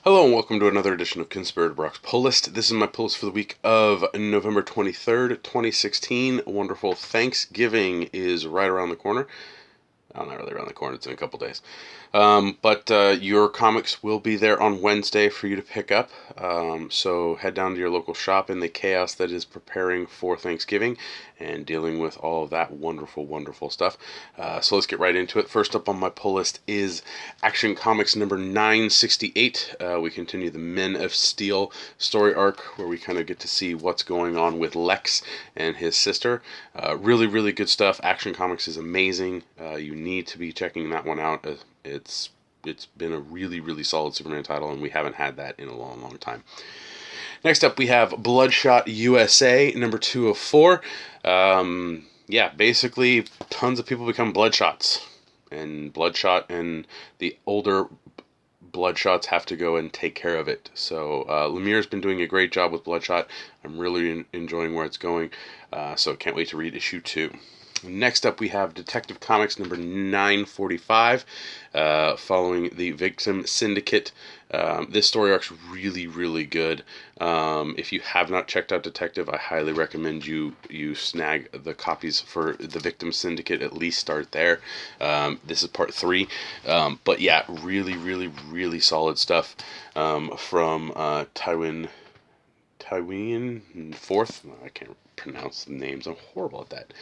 Hello and welcome to another edition of Conspirator Brock's Pull List. This is my pull list for the week of November 23rd, 2016. A wonderful Thanksgiving is right around the corner. Oh, not really around the corner, it's in a couple days. But your comics will be there on Wednesday for you to pick up. So head down to your local shop in the chaos that is preparing for Thanksgiving and dealing with all of that wonderful, wonderful stuff. So let's get right into it. First up on my pull list is Action Comics number 968. We continue the Men of Steel story arc where we kind of get to see what's going on with Lex and his sister. Really, really good stuff. Action Comics is amazing. You need to be checking that one out. It's been a really, really solid Superman title, and we haven't had that in a long, long time. Next up, we have Bloodshot USA, number 204. Basically, tons of people become Bloodshots. And Bloodshot and the older Bloodshots have to go and take care of it. So Lemire's been doing a great job with Bloodshot. I'm really enjoying where it's going. So can't wait to read issue 2. Next up, we have Detective Comics number 945, following the Victim Syndicate. This story arc's really, really good. If you have not checked out Detective, I highly recommend you snag the copies for the Victim Syndicate. At least start there. This is part 3. But yeah, really, really, really solid stuff from Tywin Fourth. I can't pronounce the names. I'm horrible at that.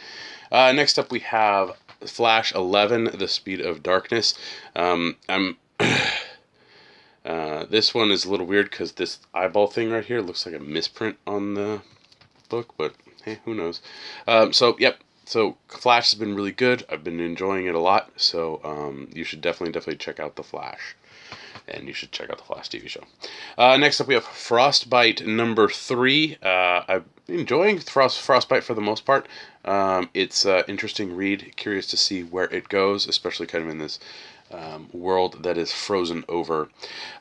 Next up, we have Flash 11, The Speed of Darkness. This one is a little weird because this eyeball thing right here looks like a misprint on the book, but hey, who knows? So Flash has been really good. I've been enjoying it a lot, so you should definitely check out The Flash. And you should check out the Flash TV show. Next up, we have Frostbite number 3. I'm enjoying Frostbite for the most part. It's an interesting read. Curious to see where it goes, especially kind of in this world that is frozen over.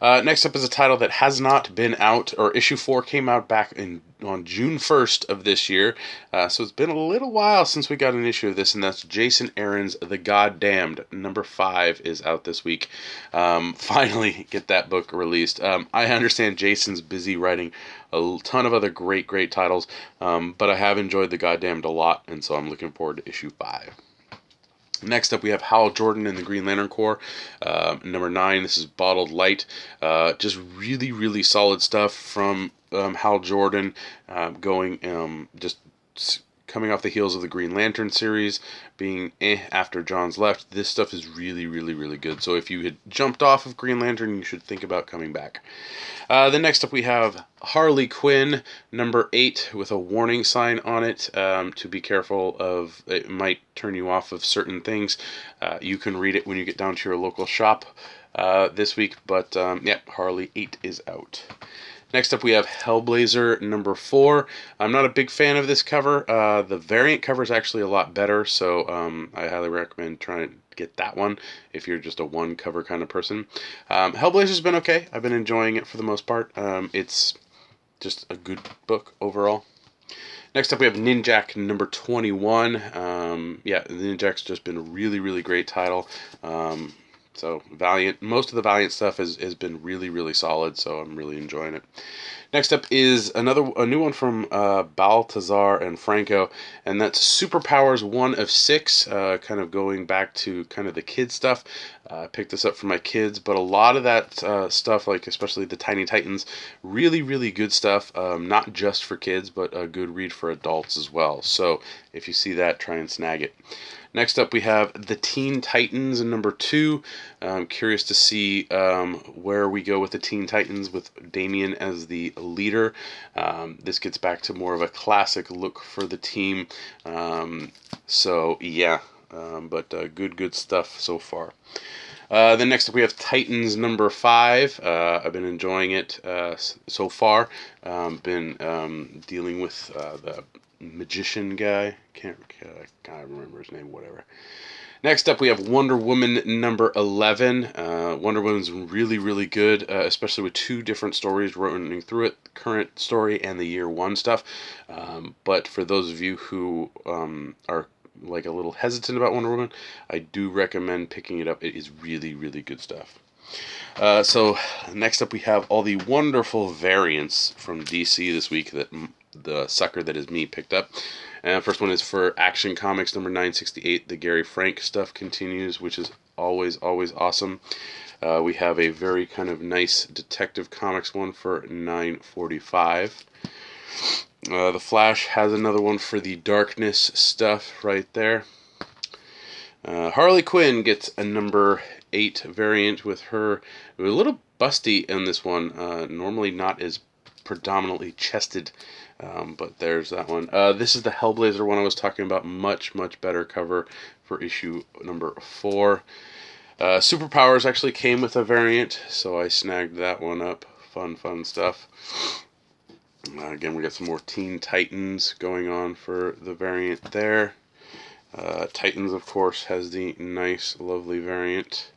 Next up is a title that has not been out, or issue 4 came out back on June 1st of this year. So it's been a little while since we got an issue of this, and that's Jason Aaron's The Goddamned. Number 5 is out this week. Finally get that book released. I understand Jason's busy writing a ton of other great titles, but I have enjoyed The Goddamned a lot, and so I'm looking forward to issue 5. Next up, we have Hal Jordan and the Green Lantern Corps, number 9. This is Bottled Light. Just really, really solid stuff from Hal Jordan, coming off the heels of the Green Lantern series, being after John's left. This stuff is really, really, really good. So if you had jumped off of Green Lantern, you should think about coming back. Then next up, we have Harley Quinn, number 8, with a warning sign on it to be careful of. It might turn you off of certain things. You can read it when you get down to your local shop this week. But Harley 8 is out. Next up, we have Hellblazer number 4. I'm not a big fan of this cover. The variant cover is actually a lot better, so I highly recommend trying to get that one if you're just a one cover kind of person. Hellblazer's been okay. I've been enjoying it for the most part. It's just a good book overall. Next up, we have Ninjak number 21. Ninjak's just been a really, really great title. So Valiant, most of the Valiant stuff has been really, really solid, so I'm really enjoying it. Next up is a new one from Baltazar and Franco, and that's Superpowers 1 of 6, kind of going back to kind of the kid stuff. I picked this up for my kids, but a lot of that stuff, like especially the Tiny Titans, really, really good stuff, not just for kids, but a good read for adults as well. So if you see that, try and snag it. Next up, we have the Teen Titans number 2. I'm curious to see where we go with the Teen Titans with Damian as the leader. This gets back to more of a classic look for the team. Good stuff so far. Then next up we have Titans number 5. I've been enjoying it so far. Been dealing with the magician guy. Can't remember his name. Whatever. Next up, we have Wonder Woman number 11. Wonder Woman's really, really good, especially with 2 different stories running through it, the current story and the year 1 stuff. But for those of you who are like a little hesitant about Wonder Woman, I do recommend picking it up. It is really, really good stuff. So next up we have all the wonderful variants from DC this week that the sucker that is me picked up. First one is for Action Comics number 968. The Gary Frank stuff continues, which is always awesome. We have a very kind of nice Detective Comics one for 945. The Flash has another one for the Darkness stuff right there. Harley Quinn gets a number 8 variant with her. A little busty in this one. Normally not as predominantly chested, but there's that one. This is the Hellblazer one I was talking about. Much better cover for issue number 4. Superpowers actually came with a variant, so I snagged that one up. Fun stuff. Again, we got some more Teen Titans going on for the variant there. Titans, of course, has the nice, lovely variant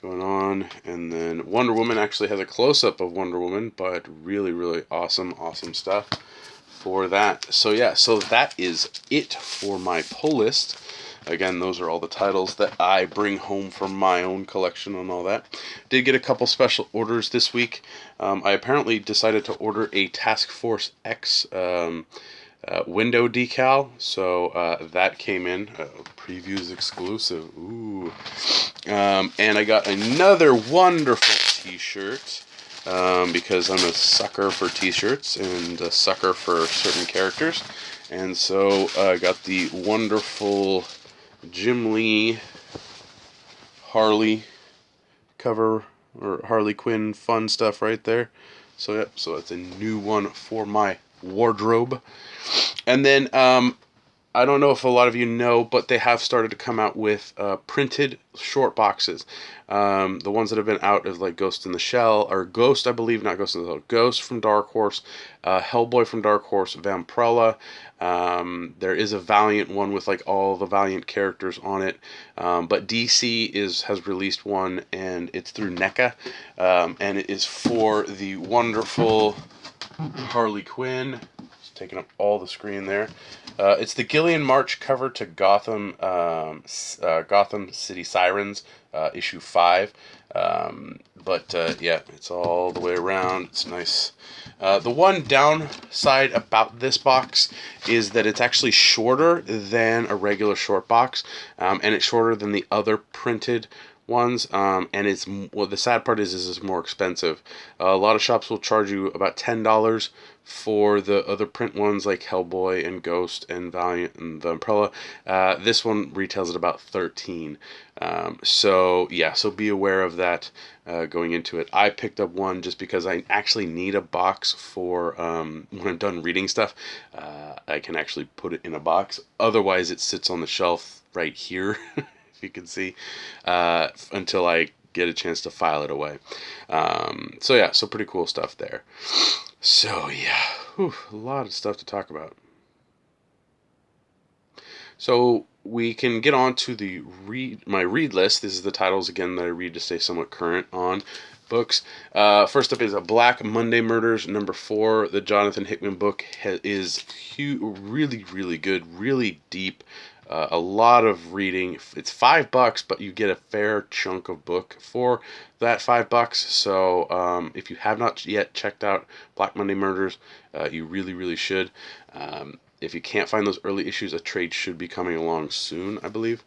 going on. And then Wonder Woman actually has a close-up of Wonder Woman, but really awesome stuff for that. So yeah, so that is it for my pull list. Again, those are all the titles that I bring home from my own collection and all that. Did get a couple special orders this week. I apparently decided to order a Task Force X window decal, so that came in. Previews exclusive. Ooh. And I got another wonderful t-shirt, because I'm a sucker for t-shirts and a sucker for certain characters. And so I got the wonderful Jim Lee Harley cover, or Harley Quinn fun stuff right there. So yep, so it's a new one for my wardrobe. And then I don't know if a lot of you know, but they have started to come out with printed short boxes. The ones that have been out is like Ghost in the Shell, or Ghost, I believe, not Ghost in the Shell, Ghost from Dark Horse, Hellboy from Dark Horse, Vampirella. There is a Valiant one with like all the Valiant characters on it, but DC has released one, and it's through NECA, and it is for the wonderful Harley Quinn. It's taking up all the screen there. It's the Gillian March cover to Gotham City Sirens, issue 5. Yeah, it's all the way around. It's nice. The one downside about this box is that it's actually shorter than a regular short box, and it's shorter than the other printed ones, and it's, well, the sad part is it's more expensive. A lot of shops will charge you about $10 for the other print ones like Hellboy and Ghost and Valiant and Vampirella. This one retails at about $13. So yeah, so be aware of that going into it. I picked up one just because I actually need a box for when I'm done reading stuff. I can actually put it in a box. Otherwise, it sits on the shelf right here. If you can see, until I get a chance to file it away. So yeah, so pretty cool stuff there. So yeah, a lot of stuff to talk about. So we can get on to my read list. This is the titles again that I read to stay somewhat current on books. First up is a Black Monday Murders number 4. The Jonathan Hickman book is really good, really deep. A lot of reading. It's $5, but you get a fair chunk of book for that $5. So if you have not yet checked out Black Monday Murders, you really should. If you can't find those early issues, a trade should be coming along soon, I believe.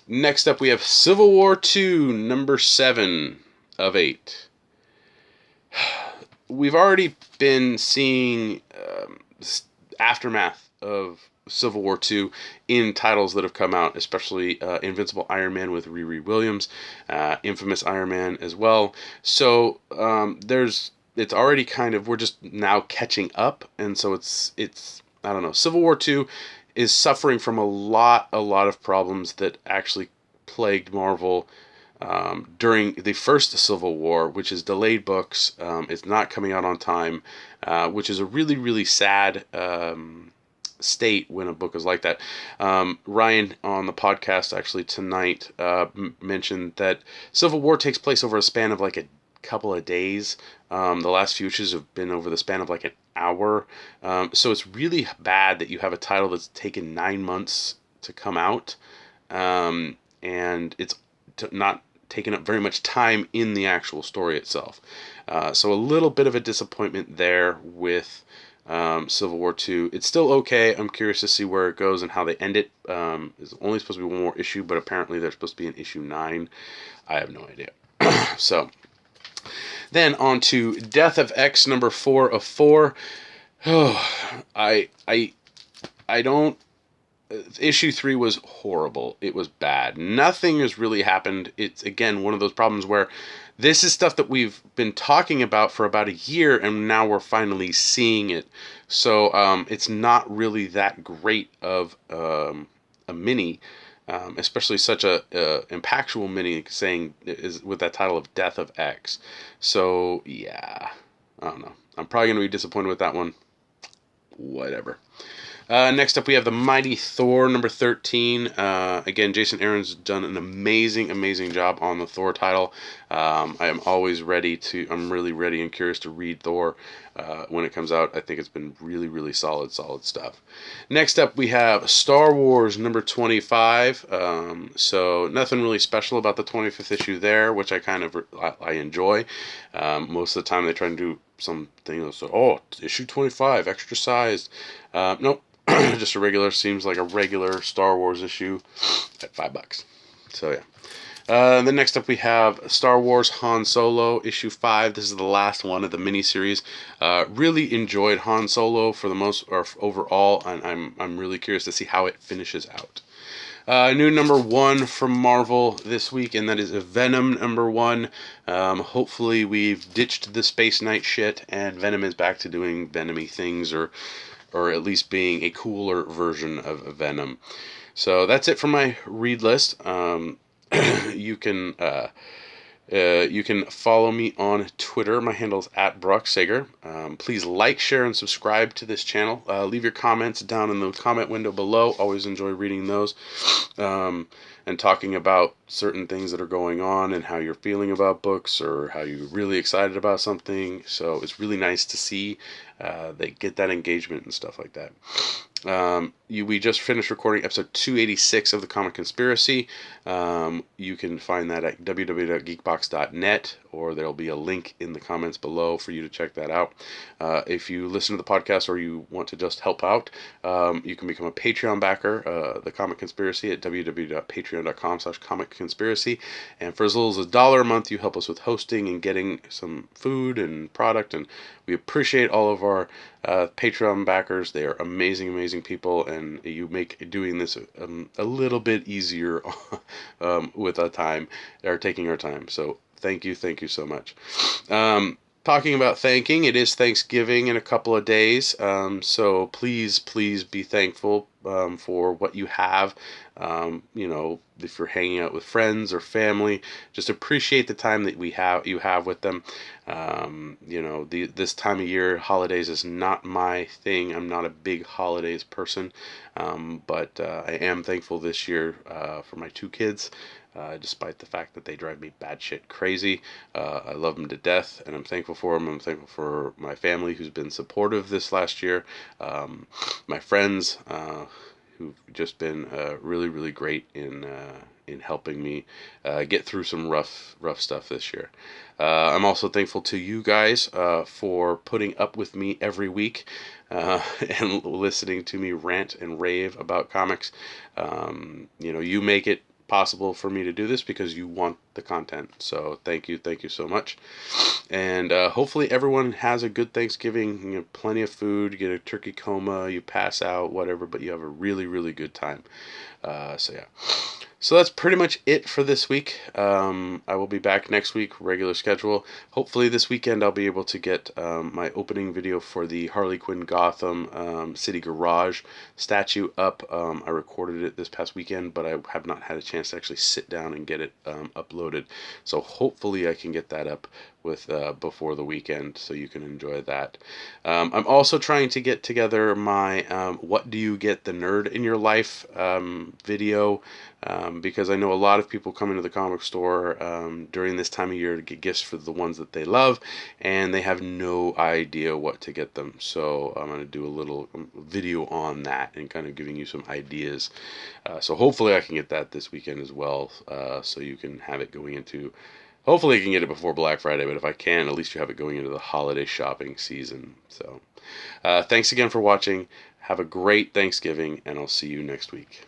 Next up, we have Civil War II, number 7 of 8. We've already been seeing aftermath of Civil War II in titles that have come out, especially Invincible Iron Man with Riri Williams, Infamous Iron Man as well. So it's already kind of, we're just now catching up, and so it's I don't know. Civil War II is suffering from a lot of problems that actually plagued Marvel during the first Civil War, which is delayed books. It's not coming out on time, which is a really sad state when a book is like that. Ryan on the podcast actually tonight mentioned that Civil War takes place over a span of like a couple of days. The last few issues have been over the span of like an hour. So it's really bad that you have a title that's taken 9 months to come out, and it's not taken up very much time in the actual story itself. So a little bit of a disappointment there with Civil War II. It's still okay. I'm curious to see where it goes and how they end it. It's only supposed to be one more issue, but apparently there's supposed to be an issue 9. I have no idea. So then on to Death of X number 4 of 4. Oh, I don't. Issue 3 was horrible. It was bad. Nothing has really happened. It's, again, one of those problems where this is stuff that we've been talking about for about a year, and now we're finally seeing it. So it's not really that great of a mini, especially such a impactful mini, saying is with that title of Death of X. So yeah, I don't know. I'm probably going to be disappointed with that one. Whatever. Next up, we have the Mighty Thor number 13. Again, Jason Aaron's done an amazing job on the Thor title. I am always ready to. I'm really ready and curious to read Thor when it comes out. I think it's been really solid stuff. Next up, we have Star Wars number 25. So nothing really special about the 25th issue there, which I I enjoy. Most of the time, they try to do something else. Oh, issue 25, extra sized. Nope. Just a regular, seems like a regular Star Wars issue at $5. So yeah. Then next up we have Star Wars Han Solo issue 5. This is the last one of the miniseries. Really enjoyed Han Solo for the most, or overall, and I'm really curious to see how it finishes out. New number 1 from Marvel this week, and that is Venom number 1. Hopefully we've ditched the Space Knight shit, and Venom is back to doing Venom-y things, or at least being a cooler version of Venom. So that's it for my read list. You can follow me on Twitter. My handle is @BrockSager. Please like, share, and subscribe to this channel. Leave your comments down in the comment window below. Always enjoy reading those. And talking about certain things that are going on and how you're feeling about books or how you're really excited about something. So it's really nice to see they get that engagement and stuff like that. We just finished recording episode 286 of the Comic Conspiracy. You can find that at www.geekbox.net, or there'll be a link in the comments below for you to check that out. If you listen to the podcast or you want to just help out, you can become a Patreon backer, the Comic Conspiracy, at www.patreon.com/comicconspiracy. And for as little as $1 a month, you help us with hosting and getting some food and product. And we appreciate all of our Patreon backers. They are amazing people, and you make doing this a little bit easier with our time, or taking our time. So thank you so much. Talking about thanking, it is Thanksgiving in a couple of days, so please be thankful for what you have. If you're hanging out with friends or family, just appreciate the time that you have with them. This time of year, holidays is not my thing. I'm not a big holidays person, but I am thankful this year for my 2 kids. Despite the fact that they drive me batshit crazy. I love them to death, and I'm thankful for them. I'm thankful for my family who's been supportive this last year. My friends who've just been really great in helping me get through some rough stuff this year. I'm also thankful to you guys for putting up with me every week and listening to me rant and rave about comics. You make it possible for me to do this because you want the content. So thank you so much. And hopefully everyone has a good Thanksgiving. Plenty of food, you get a turkey coma, you pass out, whatever, but you have a really good time. So yeah. So that's pretty much it for this week. I will be back next week, regular schedule. Hopefully this weekend I'll be able to get my opening video for the Harley Quinn Gotham City Garage statue up. I recorded it this past weekend, but I have not had a chance to actually sit down and get it uploaded. So hopefully I can get that up with before the weekend, so you can enjoy that. I'm also trying to get together my "What do you get the nerd in your life" video, because I know a lot of people come into the comic store during this time of year to get gifts for the ones that they love, and they have no idea what to get them. So I'm going to do a little video on that and kind of giving you some ideas. So hopefully I can get that this weekend as well, so you can have it going into. Hopefully I can get it before Black Friday, but if I can, at least you have it going into the holiday shopping season. So thanks again for watching. Have a great Thanksgiving, and I'll see you next week.